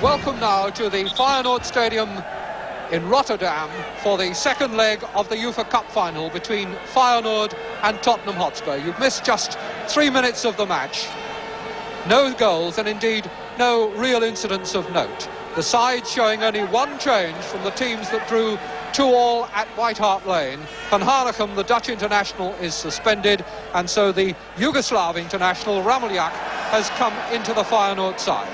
Welcome now to the Feyenoord Stadium in Rotterdam for the second leg of the UEFA Cup final between Feyenoord and Tottenham Hotspur. You've missed just 3 minutes of the match. No goals and indeed no real incidents of note. The sides showing only one change from the teams that drew 2-2 at White Hart Lane. Van Hanegem, the Dutch international, is suspended, and so the Yugoslav international, Rameljak, has come into the Feyenoord side.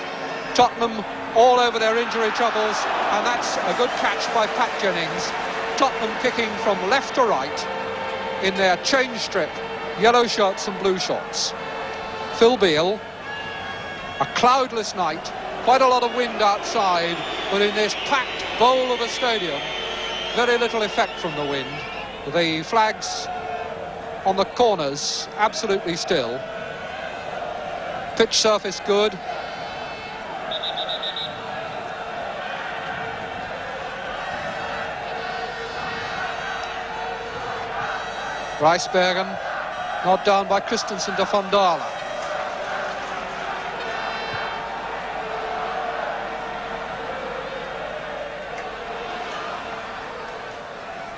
Tottenham all over their injury troubles, and that's a good catch by Pat Jennings. Tottenham kicking from left to right in their change strip, yellow shirts and blue shorts. Phil Beale, a cloudless night, quite a lot of wind outside, but in this packed bowl of a stadium, very little effect from the wind. The flags on the corners absolutely still. Pitch surface good. Rijsbergen, knocked down by Christensen to Van Dalen.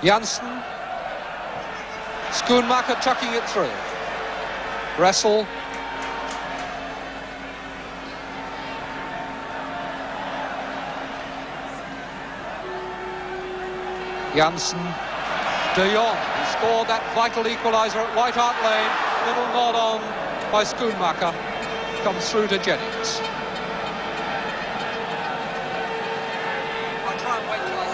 Janssen, Schoonmaker tucking it through. Wrestle. Janssen, De Jong, who scored that vital equaliser at White Hart Lane. Little nod on by Schoonmaker, comes through to Jennings. I'll try and wait till I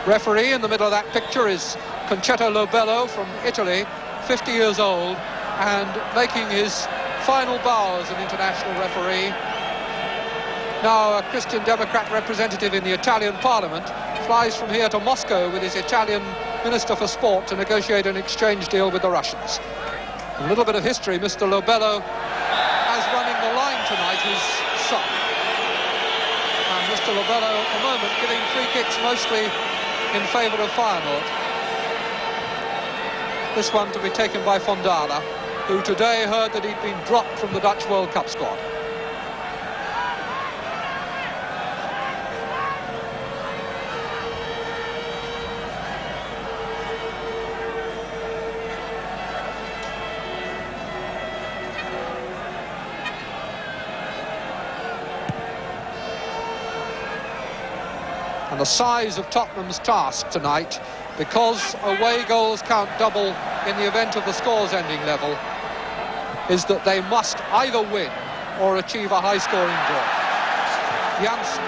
see. Referee in the middle of that picture is Concetto Lobello from Italy, 50 years old, and making his final bow as an international referee. Now a Christian Democrat representative in the Italian Parliament flies from here to Moscow with his Italian Minister for Sport to negotiate an exchange deal with the Russians. A little bit of history, Mr. Lobello, as running the line tonight, his son. And Mr. Lobello at the moment giving free kicks mostly in favour of Feyenoord. This one to be taken by Van Dalen, who today heard that he'd been dropped from the Dutch World Cup squad. And the size of Tottenham's task tonight, because away goals count double in the event of the scores ending level, is that they must either win or achieve a high-scoring draw. Janssen,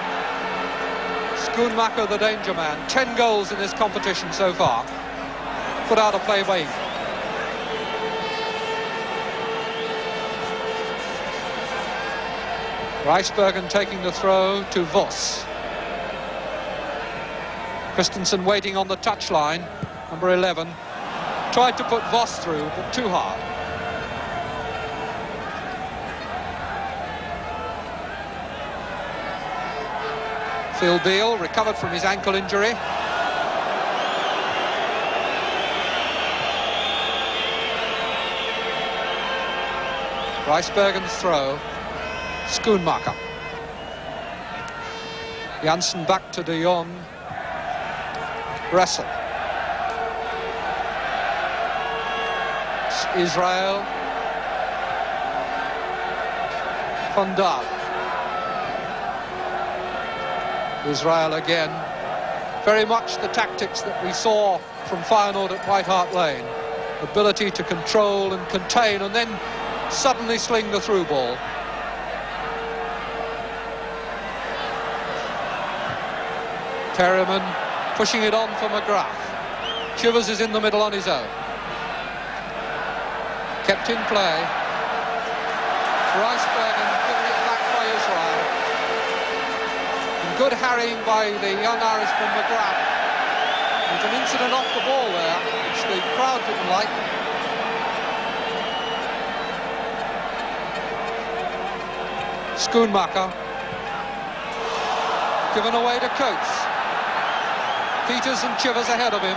Schoonmaker, the danger man, 10 goals in this competition so far, put out of play by England. Rijsbergen taking the throw to Vos. Christensen waiting on the touchline, number 11. Tried to put Vos through, but too hard. Phil Beale recovered from his ankle injury. Rijsbergen's throw. Schoonmaker. Janssen back to De Jong. Wrestle. Israel. Van Dalen. Israel again. Very much the tactics that we saw from Feyenoord at White Hart Lane. Ability to control and contain and then suddenly sling the through ball. Perryman pushing it on for McGrath. Chivers is in the middle on his own. Kept in play. Rijsbergen giving it back by Israel. And good harrying by the young Irishman McGrath. There's an incident off the ball there, which the crowd didn't like. Schoonmaker. Given away to Coates. Peters and Chivers ahead of him,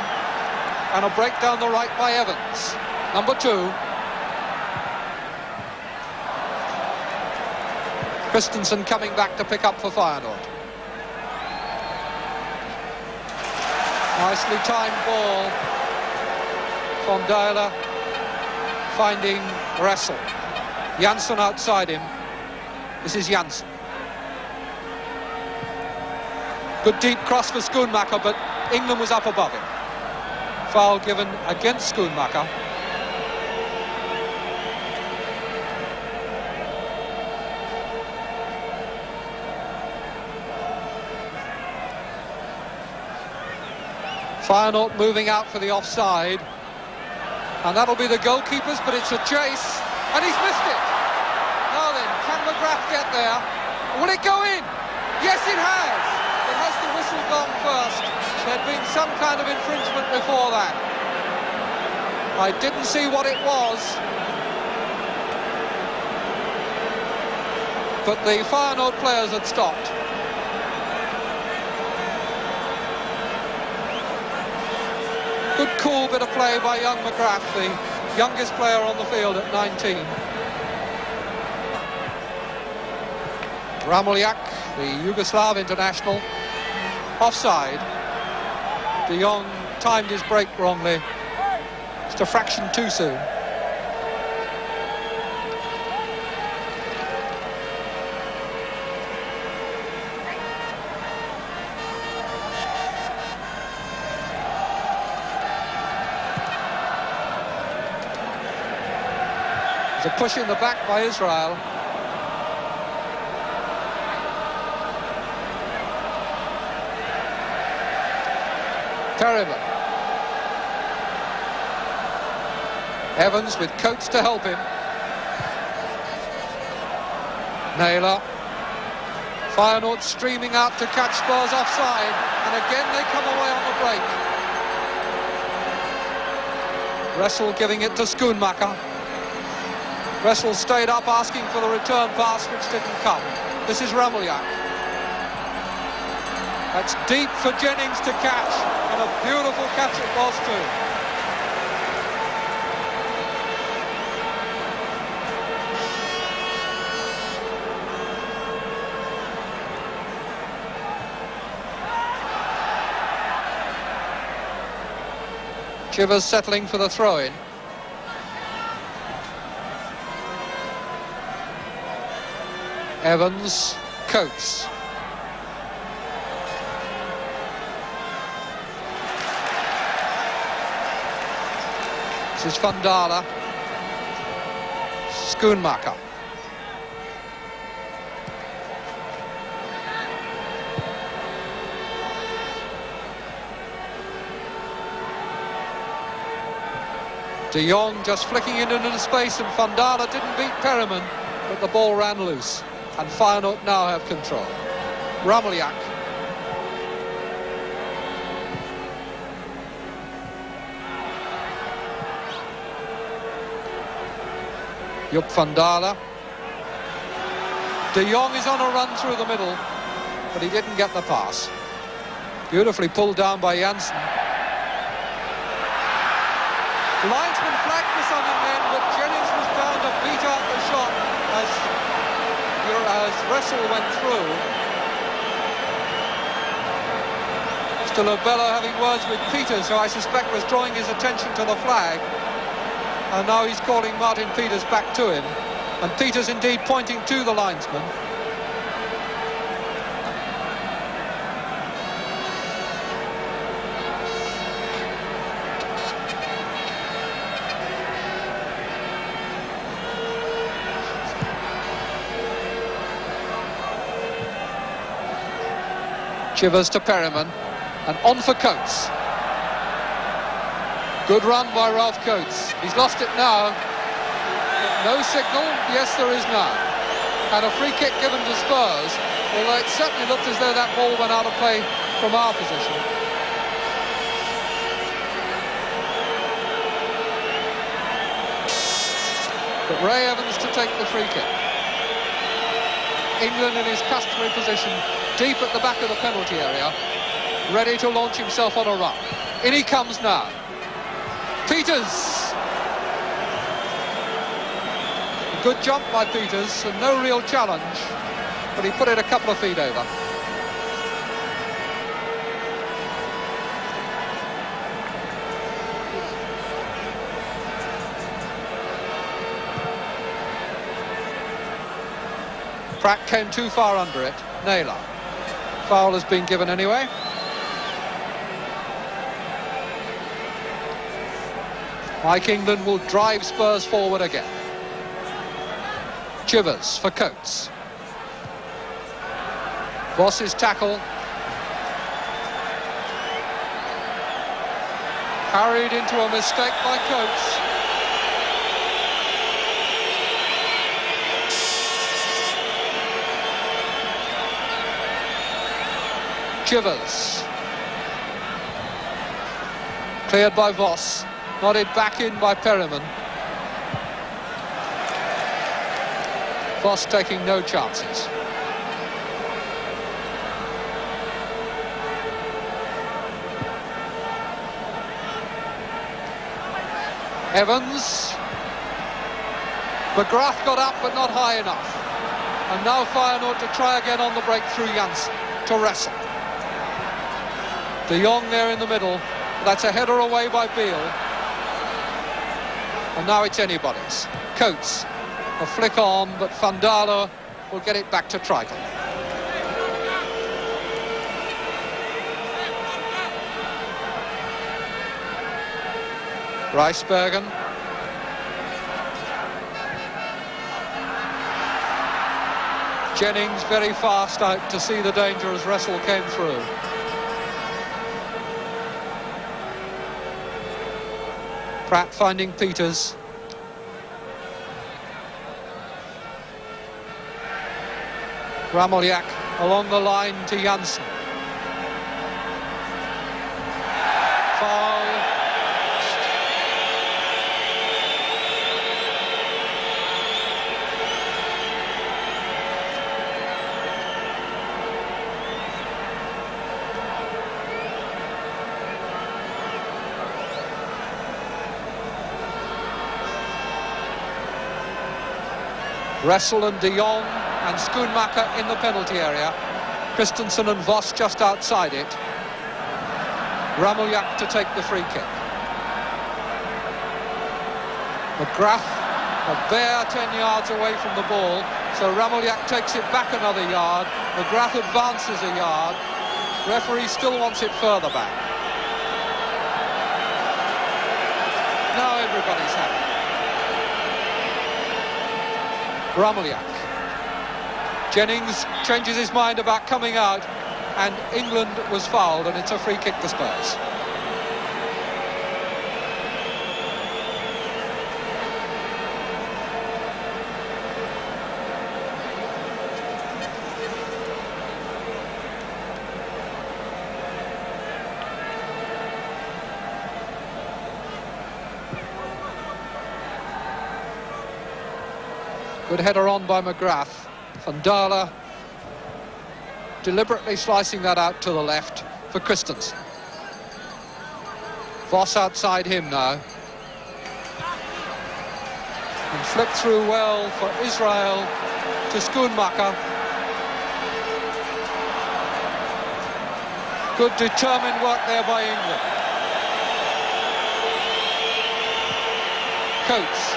and a break down the right by Evans, number 2. Christensen coming back to pick up for Feyenoord. Nicely timed ball from Dyer, finding Wrestle. Janssen outside him. This is Janssen. Good deep cross for Schoonmaker, but England was up above him. Foul given against Schoonmaker. Feyenoord moving out for the offside. And that'll be the goalkeepers, but it's a chase. And he's missed it. Now then, can McGrath get there? Will it go in? Yes, it has. But has the whistle gone first? There'd been some kind of infringement before that. I didn't see what it was. But the Feyenoord players had stopped. Good cool bit of play by young McGrath, the youngest player on the field at 19. Ramuljak, the Yugoslav international, offside. De Jong timed his break wrongly, just a fraction too soon. There's a push in the back by Israel. Perryman. Evans with Coates to help him. Naylor. Feyenoord streaming out to catch Spurs offside, and again they come away on the break. Wrestle giving it to Schoonmaker. Wrestle stayed up asking for the return pass, which didn't come. This is Ramuljak. That's deep for Jennings to catch, and a beautiful catch it was too. Chivers settling for the throw-in. Evans, Coates. This is Van Dale. Schoonmaker. De Jong just flicking it into the space, and Van Dale didn't beat Perryman, but the ball ran loose. And Feyenoord now have control. Ramuljak. Joep van Dale. De Jong is on a run through the middle, but he didn't get the pass. Beautifully pulled down by Janssen. Linesman flagged for something then, but Jennings was down to beat out the shot as Wrestle went through. Mr. Lobello having words with Peters, who I suspect was drawing his attention to the flag. And now he's calling Martin Peters back to him. And Peters indeed pointing to the linesman. Chivers to Perryman, and on for Coates. Good run by Ralph Coates. He's lost it now. No signal. Yes, there is now. And a free kick given to Spurs, although it certainly looked as though that ball went out of play from our position. But Ray Evans to take the free kick. England in his customary position, deep at the back of the penalty area, ready to launch himself on a run. In he comes now. Peters. Good jump by Peters, and no real challenge. but he put it a couple of feet over. Pratt came too far under it. Naylor. Foul has been given anyway. Mike England will drive Spurs forward again. Chivers for Coates. Voss's tackle. Carried into a mistake by Coates. Chivers. Cleared by Voss. Nodded back in by Perryman. Voss taking no chances. Evans. McGrath got up but not high enough. And now Feyenoord to try again on the break through Janssen to wrestle. De Jong there in the middle. That's a header away by Beale. And now it's anybody's. Coates. A flick on, but Van Dalen will get it back to Triton. Rijsbergen. Jennings very fast out to see the danger as Wrestle came through. Pratt finding Peters. Ramoljak along the line to Janssen. Foul. Wrestle and De Jong and Schoonmaker in the penalty area. Christensen and Voss just outside it. Ramoljak to take the free kick. McGrath a bare 10 yards away from the ball, so Ramoljak takes it back another yard. McGrath advances a yard. Referee still wants it further back. Now everybody's happy. Ramoljak. Jennings changes his mind about coming out, and England was fouled, and it's a free kick to Spurs. Good header on by McGrath. Van Dalen deliberately slicing that out to the left for Christensen. Voss outside him now. And flipped through well for Israel to Schoonmaker. Good determined work there by England. Coates.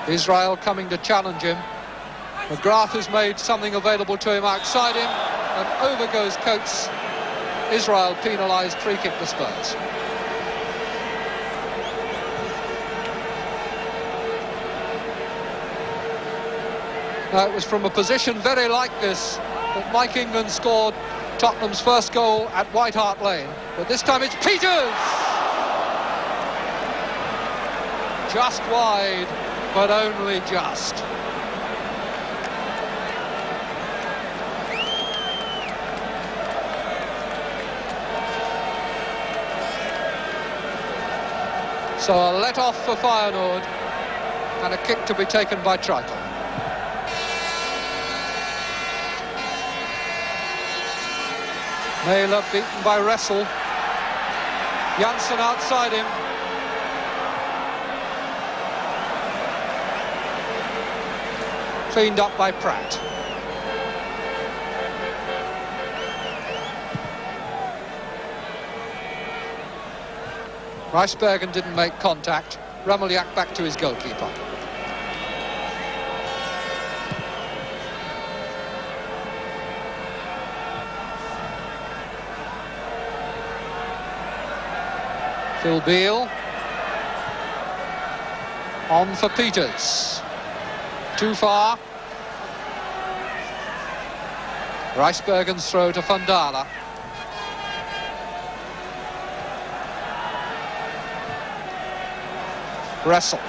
Israel coming to challenge him. McGrath has made something available to him outside him, and over goes Coates. Israel penalised, free kick to Spurs. Now it was from a position very like this that Mike England scored Tottenham's first goal at White Hart Lane, but this time it's Peters! Just wide, but only just. So a let-off for Feyenoord and a kick to be taken by Triton. Naylor beaten by Wrestle. Janssen outside him. Cleaned up by Pratt. Rijsbergen didn't make contact. Rameljak back to his goalkeeper. Phil Beale. On for Peters. Too far. Rijsbergen's throw to Van Dale. Wrestle.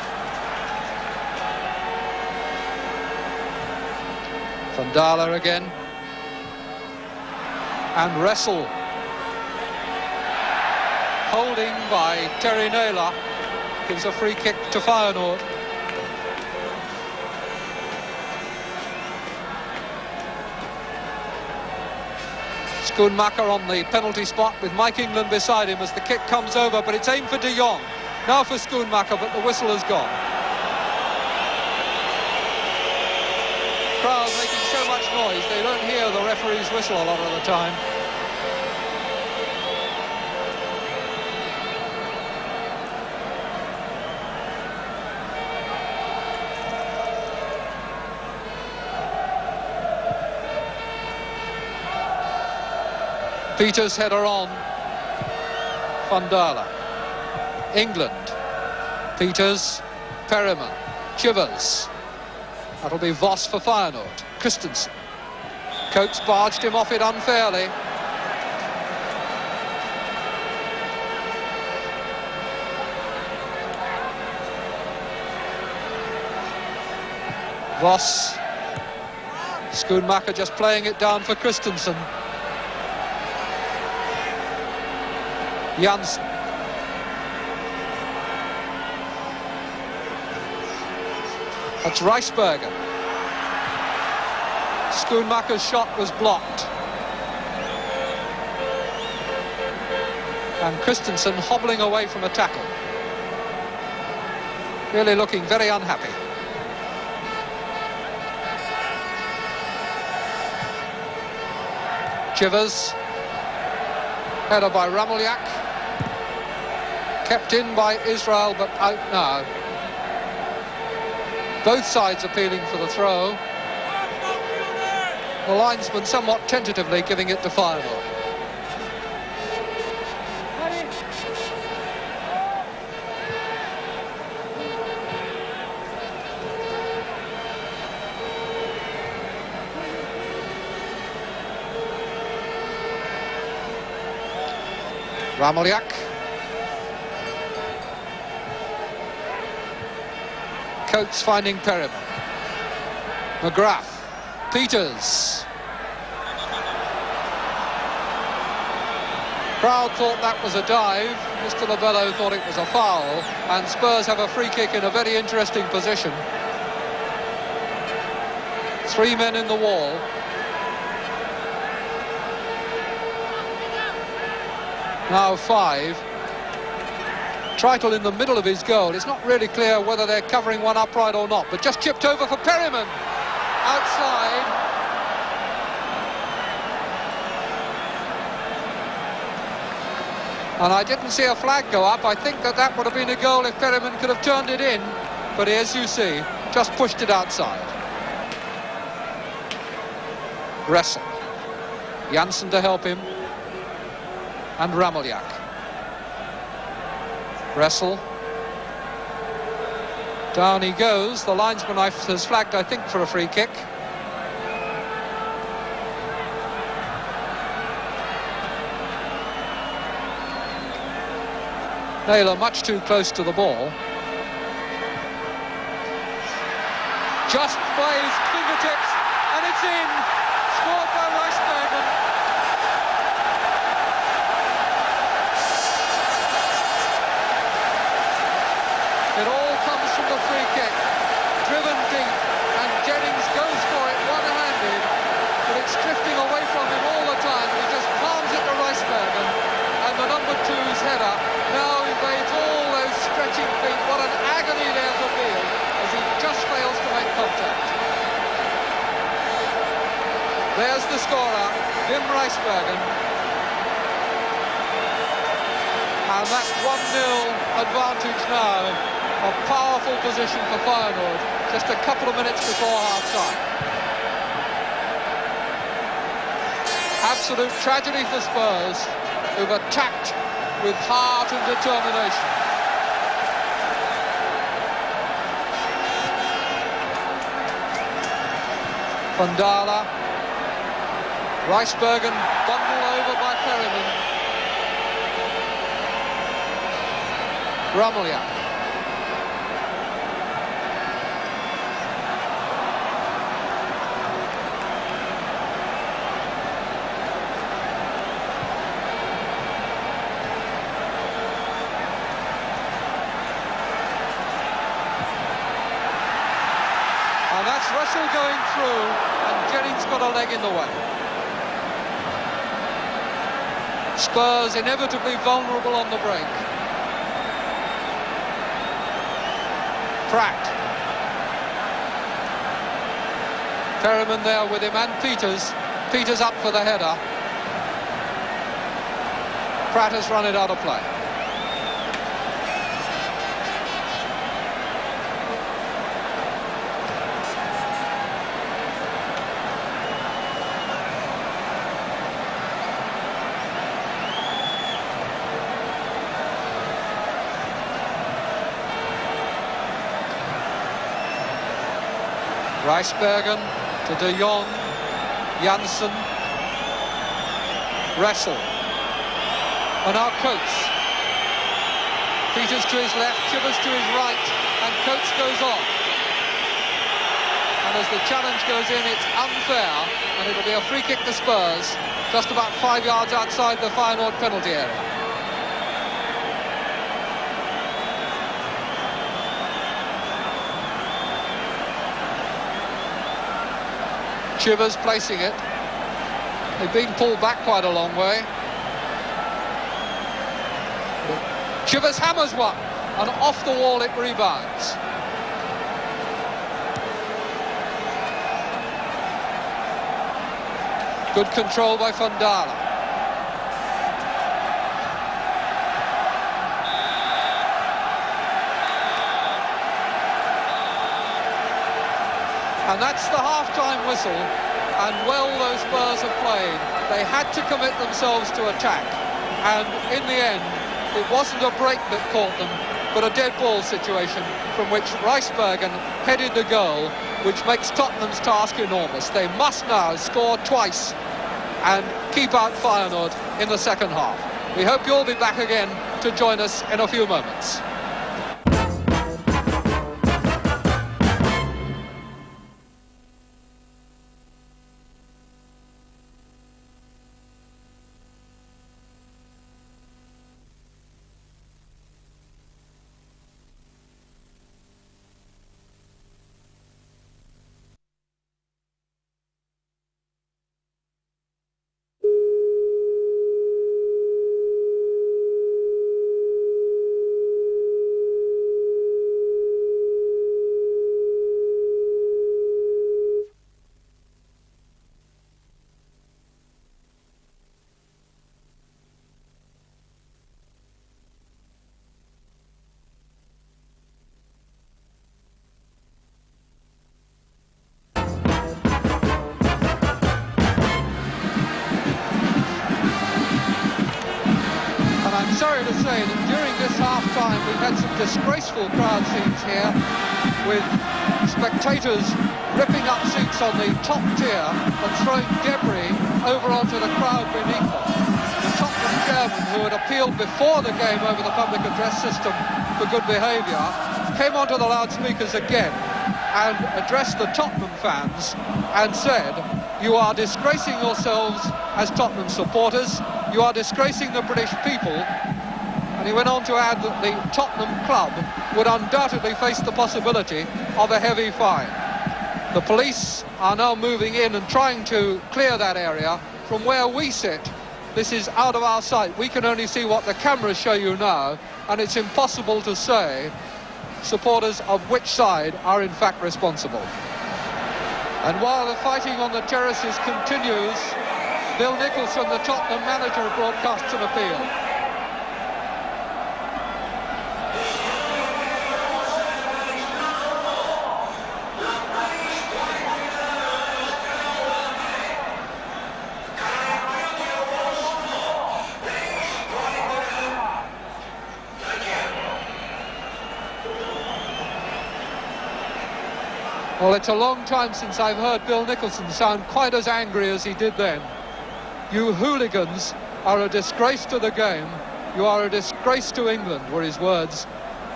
Van Dale again. And Wrestle. Holding by Terry Naylor. Gives a free kick to Feyenoord. Schoonmaker on the penalty spot with Mike England beside him as the kick comes over, but it's aimed for De Jong. Now for Schoonmaker, but the whistle has gone. Crowd making so much noise, they don't hear the referee's whistle a lot of the time. Peters header on. Van Dale. England. Peters. Perryman. Chivers. That'll be Voss for Feyenoord. Christensen. Coates barged him off it unfairly. Voss. Schoonmaker just playing it down for Christensen. Janssen. That's Rijsbergen. Schoonmaker's shot was blocked. And Christensen hobbling away from a tackle. Really looking very unhappy. Chivers. Header by Rameljak. Kept in by Israel, but out now. Both sides appealing for the throw. The linesman somewhat tentatively giving it to Feyenoord. Rameljak. Coates finding Perryman. McGrath. Peters. Crowd thought that was a dive. Mr. Labello thought it was a foul. And Spurs have a free kick in a very interesting position. 3 men in the wall. Now 5. Tritel in the middle of his goal. It's not really clear whether they're covering one upright or not, but just chipped over for Perryman. Outside. And I didn't see a flag go up. I think that would have been a goal if Perryman could have turned it in. But as you see, just pushed it outside. Wrestle. Janssen to help him. And Rameljak. Wrestle. Down he goes. The linesman has flagged, I think, for a free kick. Naylor much too close to the ball. Just by his fingertips, and it's in. Scored by Rijsbergen. It all comes from the free kick, driven deep, and Jennings goes for it one-handed, but it's drifting away from him all the time. He just palms it to Rijsbergen, and the number 2's header now invades all those stretching feet. What an agony there for Beale, as he just fails to make contact. There's the scorer, Wim Rijsbergen. And that's 1-0 advantage now. A powerful position for Feyenoord, just a couple of minutes before half-time. Absolute tragedy for Spurs, who've attacked with heart and determination. Van Dala. Rijsbergen bundled over by Perryman. Rameljak. And that's Russell going through, and Jennings got a leg in the way. Spurs inevitably vulnerable on the break. Pratt. Perryman there with him, and Peters. Peters up for the header. Pratt has run it out of play. Rijsbergen to De Jong, Janssen, Wrestle, and now Coates. Peters to his left, Chivers to his right, and Coates goes on. And as the challenge goes in, it's unfair, and it'll be a free kick to Spurs, just about 5 yards outside the Feyenoord penalty area. Chivers placing it. They've been pulled back quite a long way. Chivers hammers one, and off the wall it rebounds. Good control by Van Dala. And that's the half-time whistle, and well those Spurs have played. They had to commit themselves to attack, and in the end, it wasn't a break that caught them, but a dead ball situation from which Rijsbergen headed the goal, which makes Tottenham's task enormous. They must now score twice and keep out Feyenoord in the second half. We hope you'll be back again to join us in a few moments. Sorry to say that during this half-time we've had some disgraceful crowd scenes here, with spectators ripping up seats on the top tier and throwing debris over onto the crowd beneath them. The Tottenham chairman, who had appealed before the game over the public address system for good behaviour, came onto the loudspeakers again and addressed the Tottenham fans and said, "You are disgracing yourselves as Tottenham supporters, you are disgracing the British people." And he went on to add that the Tottenham club would undoubtedly face the possibility of a heavy fine. The police are now moving in and trying to clear that area. From where we sit, this is out of our sight. We can only see what the cameras show you now, and it's impossible to say supporters of which side are in fact responsible. And while the fighting on the terraces continues, Bill Nicholson, the Tottenham manager, broadcasts an appeal. Well, it's a long time since I've heard Bill Nicholson sound quite as angry as he did then. You hooligans are a disgrace to the game. You are a disgrace to England, were his words.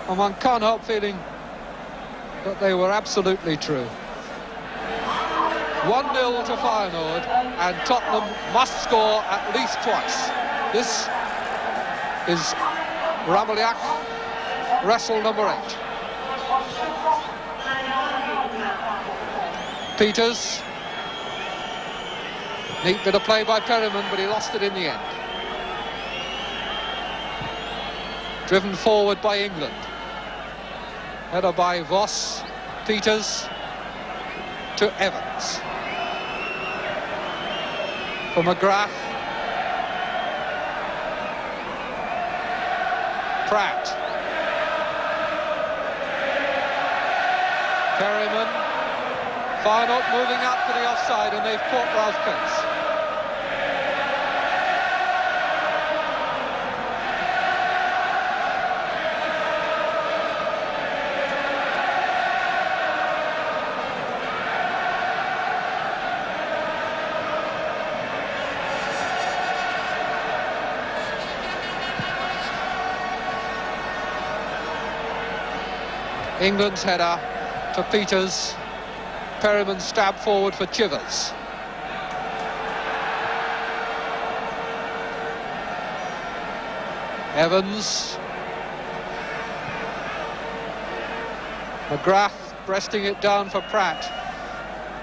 And one can't help feeling that they were absolutely true. 1-0 to Feyenoord, and Tottenham must score at least twice. This is Ramoliak, wrestle number 8. Peters, neat bit of play by Perryman, but he lost it in the end. Driven forward by England. Header by Voss, Peters to Evans. For McGrath. Pratt. Perryman. Feyenoord moving out for the offside, and they've caught Ralph Coates. England's header to Peters. Perryman stab forward for Chivers. Evans. McGrath breasting it down for Pratt.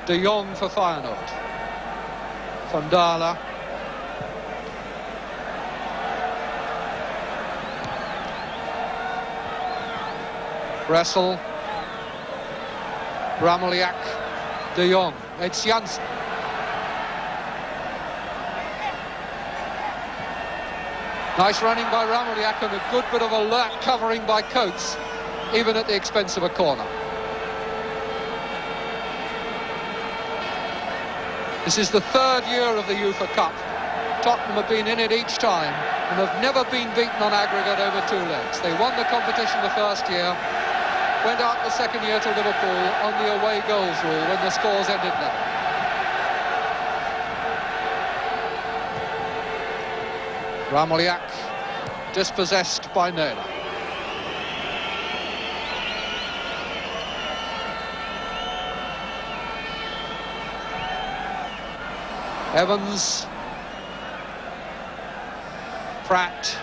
De Jong for Feyenoord. Van Dalen. Wrestle. Ramoliak. De Jong. It's Janssen. Nice running by Ramoliak, and a good bit of alert covering by Coates, even at the expense of a corner. This is the 3rd year of the UEFA Cup. Tottenham have been in it each time and have never been beaten on aggregate over 2 legs. They won the competition the first year, went out the second year to Liverpool on the away goals rule when the scores ended level. Ramoliak dispossessed by Naylor. Evans. Pratt.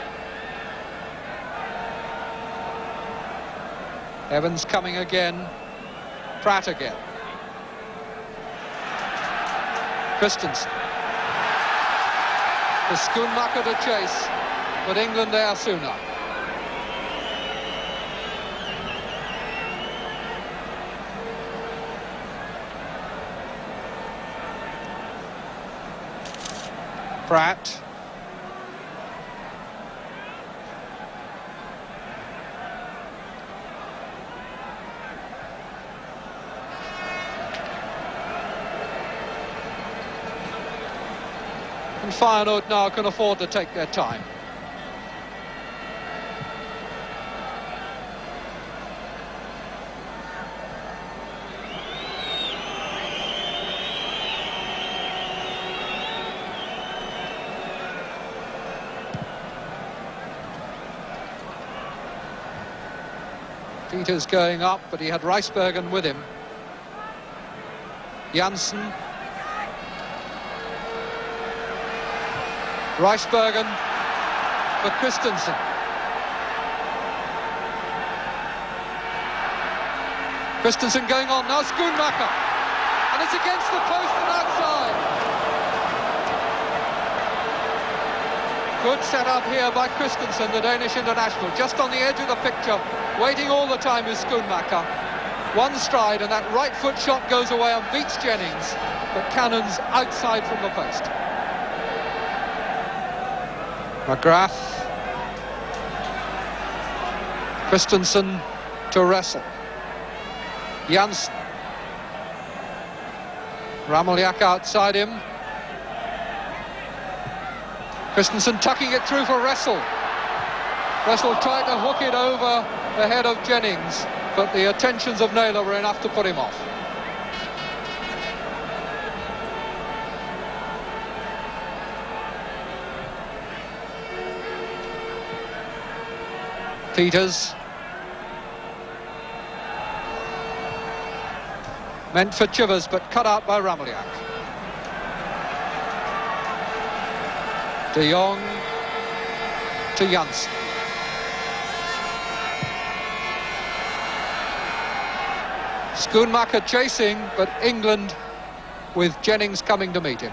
Evans coming again. Pratt again. Christensen. For Schoonmaker to chase, but England there sooner. Pratt. And Feyenoord now can afford to take their time. Peters going up, but he had Rijsbergen with him. Janssen. Rijsbergen for Christensen. Christensen going on, now Schoonmaker. And it's against the post and outside. Good setup here by Christensen, the Danish international. Just on the edge of the picture, waiting all the time is Schoonmaker. one stride, and that right foot shot goes away and beats Jennings, but Cannon's outside from the post. McGrath. Christensen to wrestle. Janssen. Ramaliak outside him. Christensen tucking it through for Wrestle. Wrestle tried to hook it over the head of Jennings, but the attentions of Naylor were enough to put him off. Peters. Meant for Chivers, but cut out by Ramaliak. De Jong to Janssen. Schoonmaker chasing, but England with Jennings coming to meet him.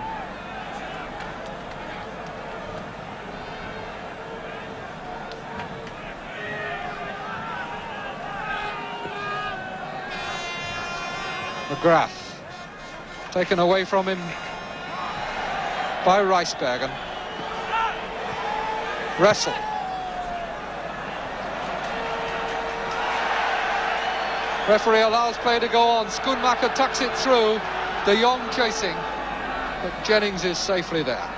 McGrath taken away from him by Rijsbergen. Wrestle. Referee allows play to go on. Schoonmaker tucks it through. De Jong chasing, but Jennings is safely there.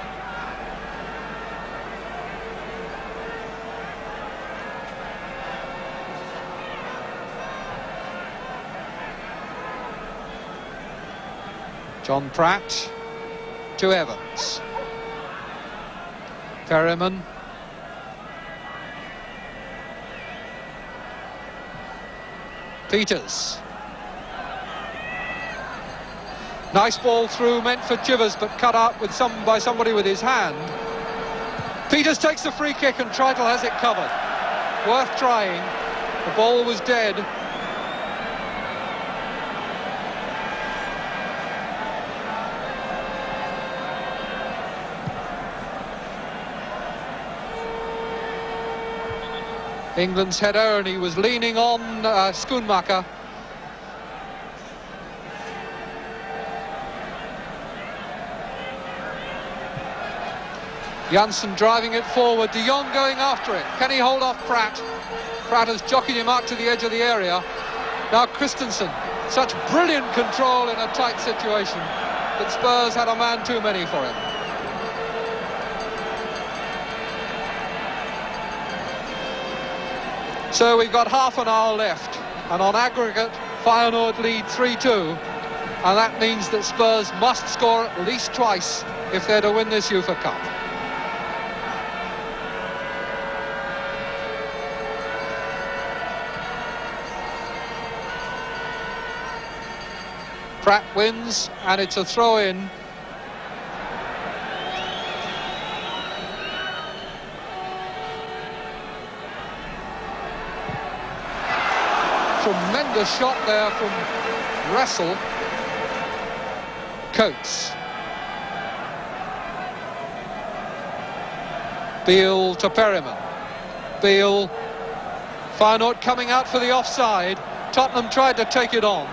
John Pratt to Evans. Perryman. Peters. Nice ball through, meant for Chivers, but cut out with by somebody with his hand. Peters takes the free kick and Tritel has it covered. Worth trying. The ball was dead. England's header, and he was leaning on Schoonmaker. Janssen driving it forward, De Jong going after it. Can he hold off Pratt? Pratt has jockeyed him out to the edge of the area. Now Christensen, such brilliant control in a tight situation that Spurs had a man too many for him. So we've got half an hour left, and on aggregate, Feyenoord lead 3-2, and that means that Spurs must score at least twice if they're to win this UEFA Cup. Pratt wins, and it's a throw-in. Tremendous shot there from Wrestle. Coates. Beale to Perryman. Beale. Feyenoord coming out for the offside. Tottenham tried to take it on,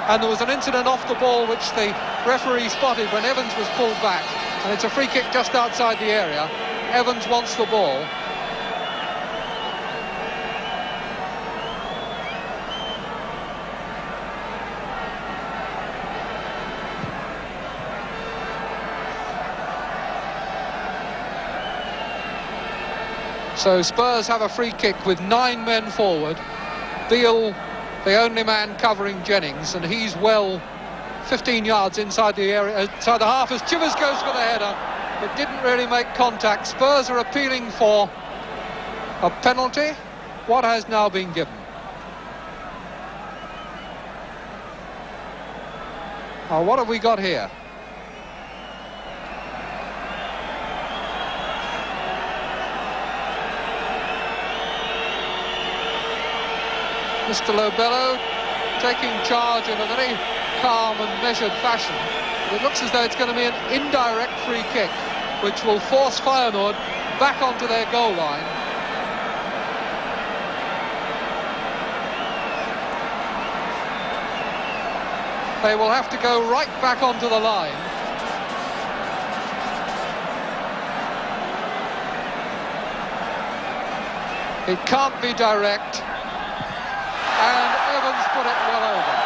and there was an incident off the ball which the referee spotted when Evans was pulled back, and it's a free kick just outside the area. Evans wants the ball. So Spurs have a free kick with 9 men forward. Beale, the only man covering Jennings, and he's well 15 yards inside the area, inside the half, as Chivers goes for the header, but didn't really make contact. Spurs are appealing for a penalty. What has now been given? Oh, what have we got here? Mr. Lobello taking charge in a very calm and measured fashion. It looks as though it's going to be an indirect free kick, which will force Feyenoord back onto their goal line. They will have to go right back onto the line. It can't be direct. And Evans put it well over.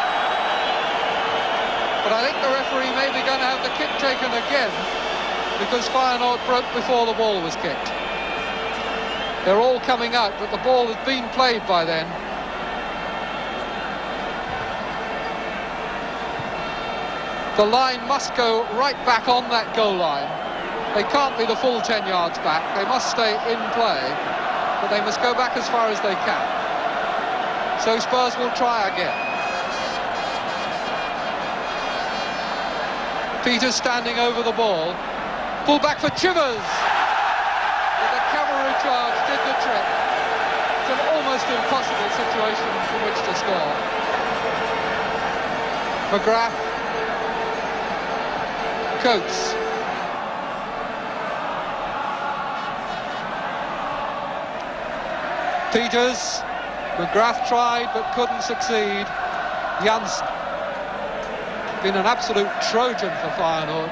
But I think the referee may be going to have the kick taken again, because Feyenoord broke before the ball was kicked. They're all coming out, but the ball has been played by then. The line must go right back on that goal line. They can't be the full 10 yards back. They must stay in play, but they must go back as far as they can. So Spurs will try again. Peters standing over the ball. Pull back for Chivers. But the cavalry charge did the trick. It's an almost impossible situation from which to score. McGrath. Coates. Peters. McGrath tried but couldn't succeed. Janssen. Been an absolute Trojan for Feyenoord.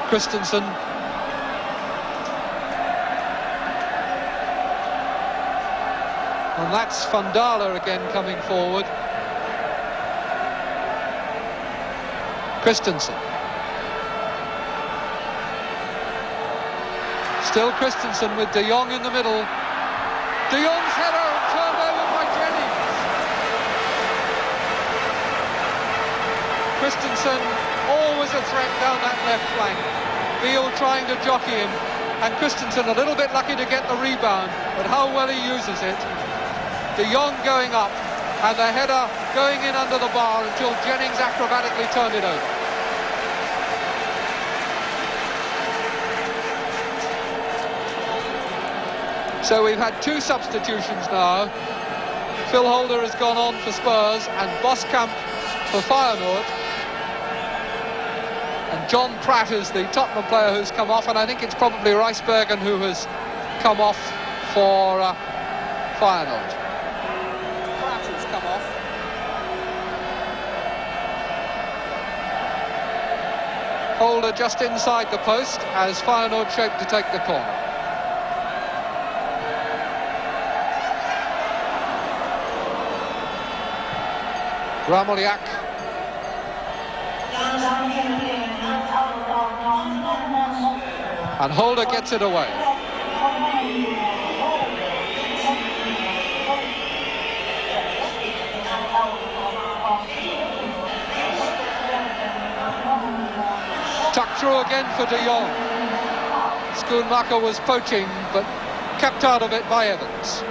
Christensen. And that's Vandala again coming forward. Christensen. Still Christensen with De Jong in the middle. De Jong's header turned over by Jennings. Christensen, always a threat down that left flank. Beale trying to jockey him, and Christensen a little bit lucky to get the rebound, but how well he uses it. De Jong going up, and the header going in under the bar until Jennings acrobatically turned it over. So we've had two substitutions now. Phil Holder has gone on for Spurs and Boskamp for Feyenoord. And John Pratt is the Tottenham player who's come off, and I think it's probably Rijsbergen who has come off for Feyenoord. Pratt has come off. Holder just inside the post as Feyenoord shaped to take the corner. Ramoliak. And Holder gets it away. Tucked through again for De Jong. Schoonmaker was poaching, but kept out of it by Evans.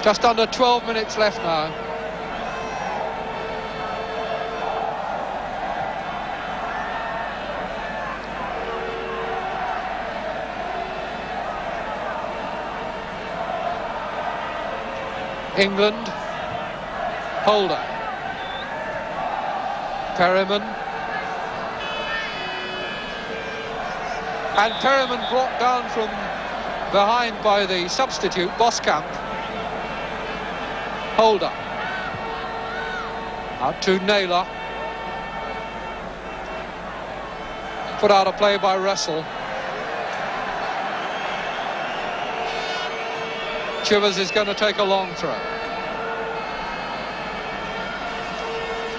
Just under 12 minutes left now. England. Holder. Perryman. And Perryman brought down from behind by the substitute, Boskamp. Holder. Out to Naylor. Put out a play by Russell. Chivers is going to take a long throw.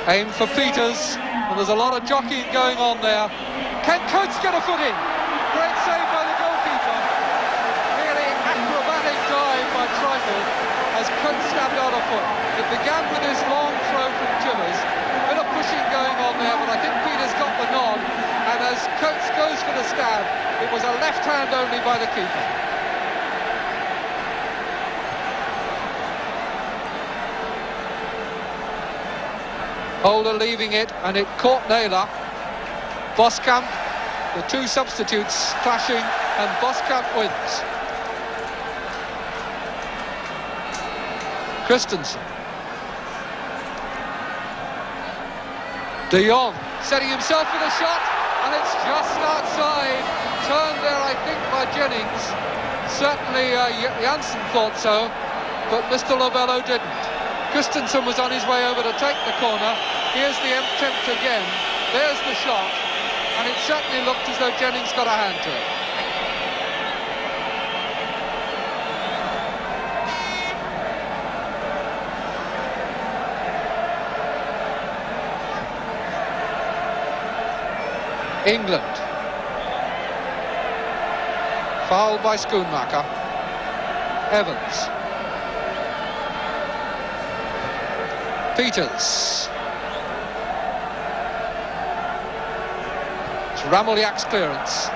Aim for Peters. And there's a lot of jockeying going on there. Can Coates get a foot in? Great save by the goalkeeper. Really acrobatic dive by Trifle as Coates stabbed out a foot. It began with this long throw from Chivers. A bit of pushing going on there, but I think Peters got the nod. And as Coates goes for the stab, it was a left hand only by the keeper. Holder leaving it, and it caught Naylor. Boskamp, the two substitutes clashing, and Boskamp wins. Christensen. De Jong setting himself for the shot, and it's just outside. Turned there, I think, by Jennings. Certainly Janssen thought so. but Mr. Lobello didn't. Christensen was on his way over to take the corner. Here's the attempt again. There's the shot, and it certainly looked as though Jennings got a hand to it. England. Fouled by Schoonmaker. Evans. Peters. It's Ramelyak's clearance.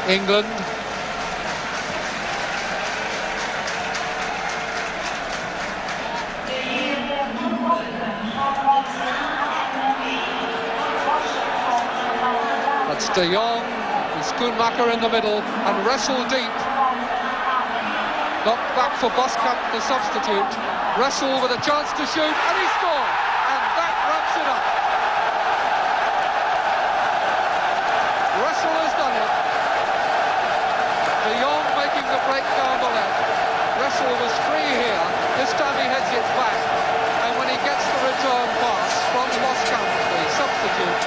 England. That's De Jong with Schoonmaker in the middle and wrestle deep. Knocked back for Boskamp, the substitute. Wrestle with a chance to shoot, and he scored! And that wraps it up. Wrestle has done it. De Jong making the break down the left. Wrestle was free here. This time he heads it back. And when he gets the return pass from Boskamp, the substitute,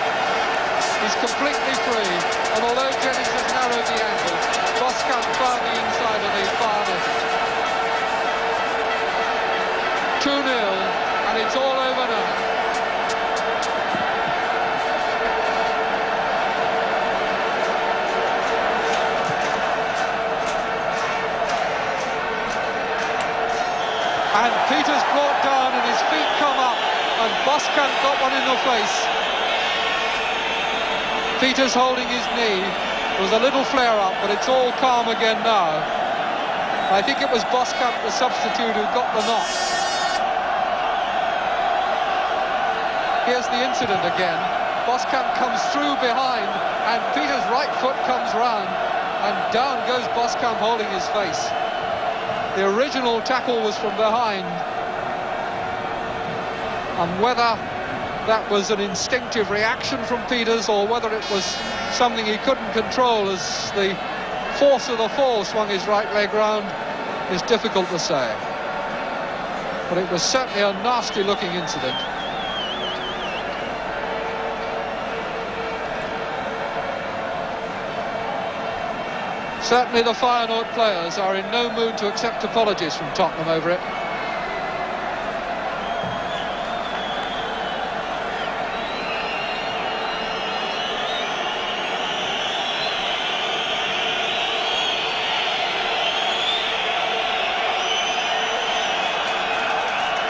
he's completely free. And although Jennings has narrowed the angle, Boskamp found the inside of the far net. 2-0, and it's all over now. And Peters brought down and his feet come up, and Boskamp got one in the face. Peters holding his knee. There was a little flare-up, but it's all calm again now. I think it was Boskamp, the substitute, who got the knock. Here's the incident again. Boskamp comes through behind, and Peters' right foot comes round, and down goes Boskamp holding his face. The original tackle was from behind, and whether that was an instinctive reaction from Peters or whether it was something he couldn't control as the force of the fall swung his right leg round is difficult to say. But it was certainly a nasty-looking incident. Certainly the Feyenoord players are in no mood to accept apologies from Tottenham over it.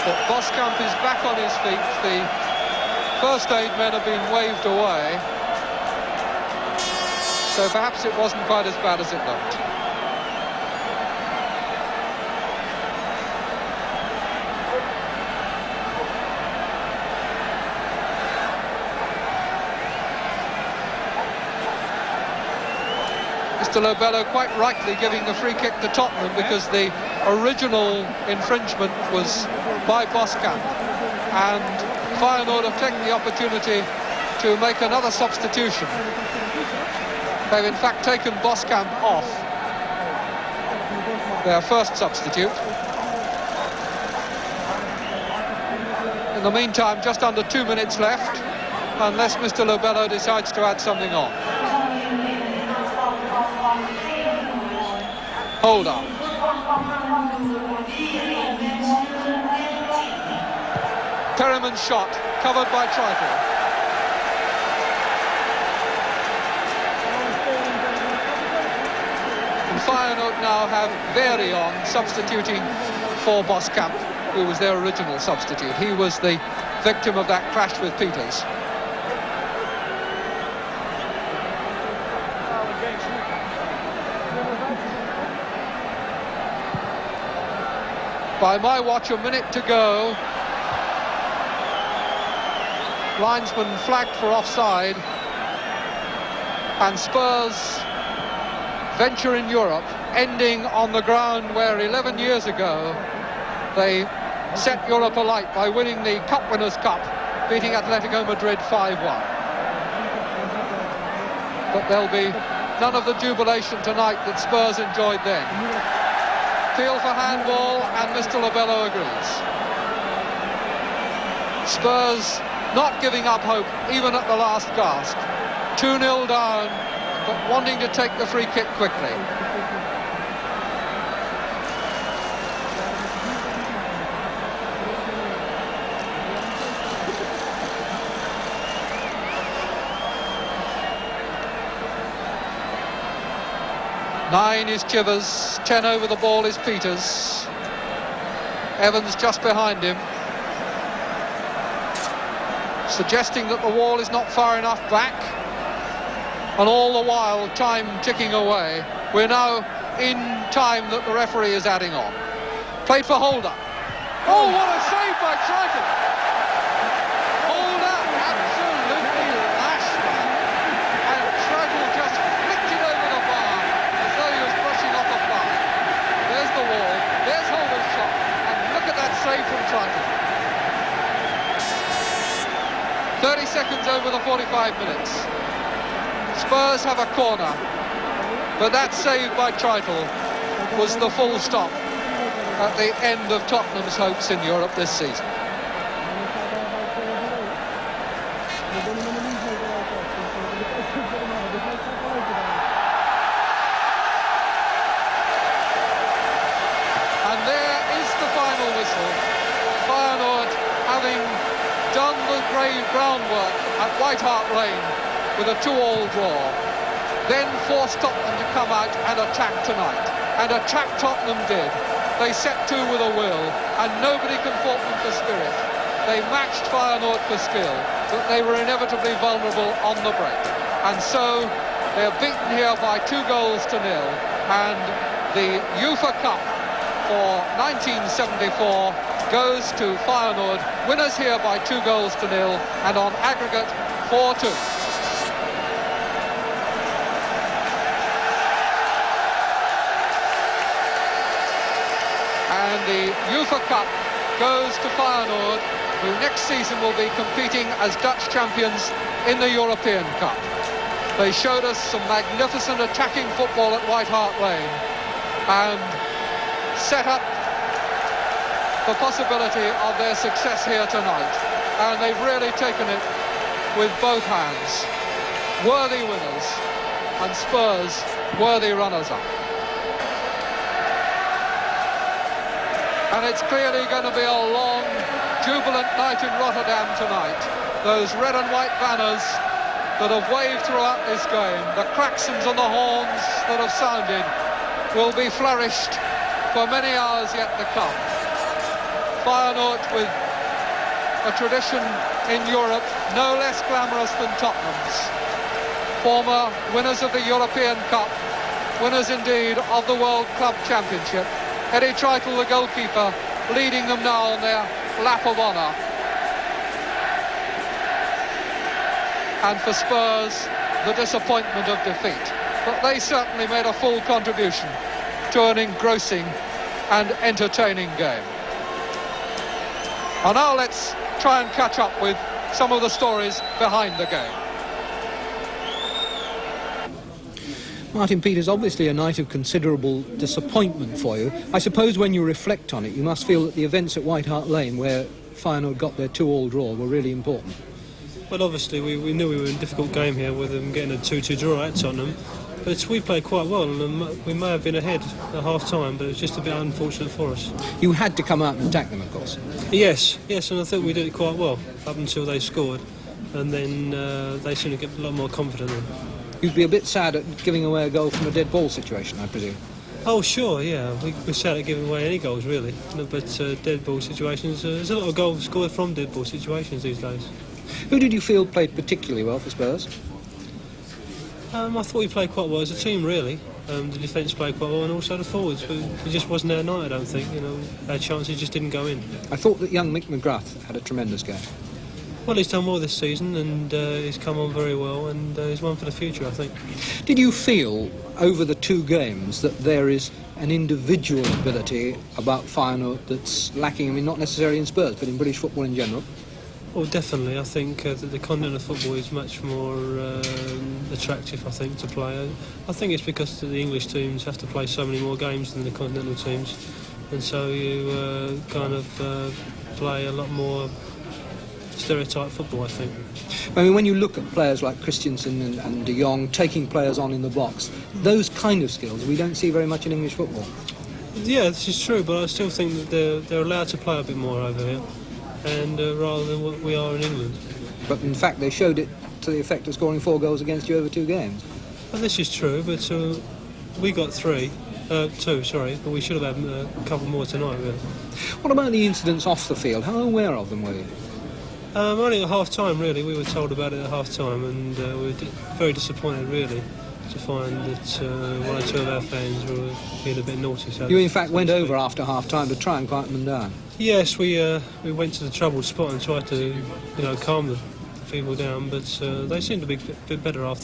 But Boskamp is back on his feet. The first aid men have been waved away. So perhaps it wasn't quite as bad as it looked. Mr. Lobello quite rightly giving the free kick to Tottenham because the original infringement was by Boskamp, and Feyenoord have taken the opportunity to make another substitution. They've in fact taken Boskamp off, their first substitute. In the meantime, just under 2 minutes left, unless Mr. Lobello decides to add something on. Hold on. Perriman's shot, covered by Trifle. Feyenoord now have Verion substituting for Boskamp, who was their original substitute. He was the victim of that clash with Peters. By my watch, a minute to go. Linesman flagged for offside, and Spurs venture in Europe ending on the ground where 11 years ago they set Europe alight by winning the Cup Winners' Cup, beating Atletico Madrid 5-1. But there'll be none of the jubilation tonight that Spurs enjoyed then. Appeal for handball, and Mr. Labello agrees. Spurs not giving up hope even at the last gasp. 2-0 down, but wanting to take the free kick quickly. Nine is Chivers, 10 over the ball is Peters. Evans just behind him, suggesting that the wall is not far enough back. And all the while, time ticking away. We're now in time that the referee is adding on. Played for Holder. Oh, what a save by Triton! Holder absolutely lashed that. And Triton just flicked it over the bar as though he was brushing off a fly. There's the wall, there's Holder's shot, and look at that save from Triton. 30 seconds over the 45 minutes. Spurs have a corner, but that save by Triton was the full stop at the end of Tottenham's hopes in Europe this season. And there is the final whistle. Feyenoord, having done the grave groundwork at White Hart Lane with a 2-2 draw, then forced Tottenham to come out and attack tonight. And attack Tottenham did. They set to with a will, and nobody can fault them for spirit. They matched Feyenoord for skill, but they were inevitably vulnerable on the break. And so they're beaten here by 2-0. And the UEFA Cup for 1974 goes to Feyenoord, winners here by 2-0 and on aggregate 4-2. And the UEFA Cup goes to Feyenoord, who next season will be competing as Dutch champions in the European Cup. They showed us some magnificent attacking football at White Hart Lane and set up the possibility of their success here tonight. And they've really taken it with both hands. Worthy winners, and Spurs worthy runners-up. And it's clearly going to be a long, jubilant night in Rotterdam tonight. Those red and white banners that have waved throughout this game, the klaxons and the horns that have sounded, will be flourished for many hours yet to come. Feyenoord, with a tradition in Europe no less glamorous than Tottenham's. Former winners of the European Cup, winners indeed of the World Club Championship. Eddie Triton, the goalkeeper, leading them now on their lap of honour. And for Spurs, the disappointment of defeat. But they certainly made a full contribution to an engrossing and entertaining game. And now let's try and catch up with some of the stories behind the game. Martin Peters, obviously a night of considerable disappointment for you. I suppose when you reflect on it, you must feel that the events at White Hart Lane, where Feyenoord got their 2-2 draw, were really important. Well, obviously we knew we were in a difficult game here with them getting a 2-2 draw at Tottenham. But we played quite well, and we may have been ahead at half-time, but it was just a bit unfortunate for us. You had to come out and attack them, of course. Yes, and I think we did it quite well, up until they scored, and then they seemed to get a lot more confident then. You'd be a bit sad at giving away a goal from a dead ball situation, I presume. Oh, sure, yeah. We're sad at giving away any goals, really. But dead ball situations, there's a lot of goals scored from dead ball situations these days. Who did you feel played particularly well for Spurs? I thought we played quite well as a team, really. The defence played quite well, and also the forwards. But it just wasn't our night, I don't think. Our chances just didn't go in. I thought that young Mick McGrath had a tremendous game. Well, he's done well this season, and he's come on very well, and he's one for the future, I think. Did you feel over the two games that there is an individual ability about Feyenoord that's lacking? I mean, not necessarily in Spurs, but in British football in general. Well, definitely. I think that the continental football is much more attractive, I think, to play. I think it's because the English teams have to play so many more games than the continental teams, and so you play a lot more stereotype football, I think. I mean, when you look at players like Christensen and De Jong taking players on in the box, those kind of skills we don't see very much in English football. Yeah, this is true, but I still think that they're allowed to play a bit more over here, and rather than what we are in England. But in fact, they showed it to the effect of scoring 4 goals against you over 2 games. Well, this is true, but we got 2, but we should have had a couple more tonight, really. What about the incidents off the field? How aware of them were you? Only at half-time, really. We were told about it at half-time, and we were very disappointed, really, to find that 1 or 2 of our fans were being a bit naughty. So You, in fact, went over after half-time to try and quiet them down. Yes, we went to the troubled spot and tried to, calm the people down, but they seemed to be a bit better after.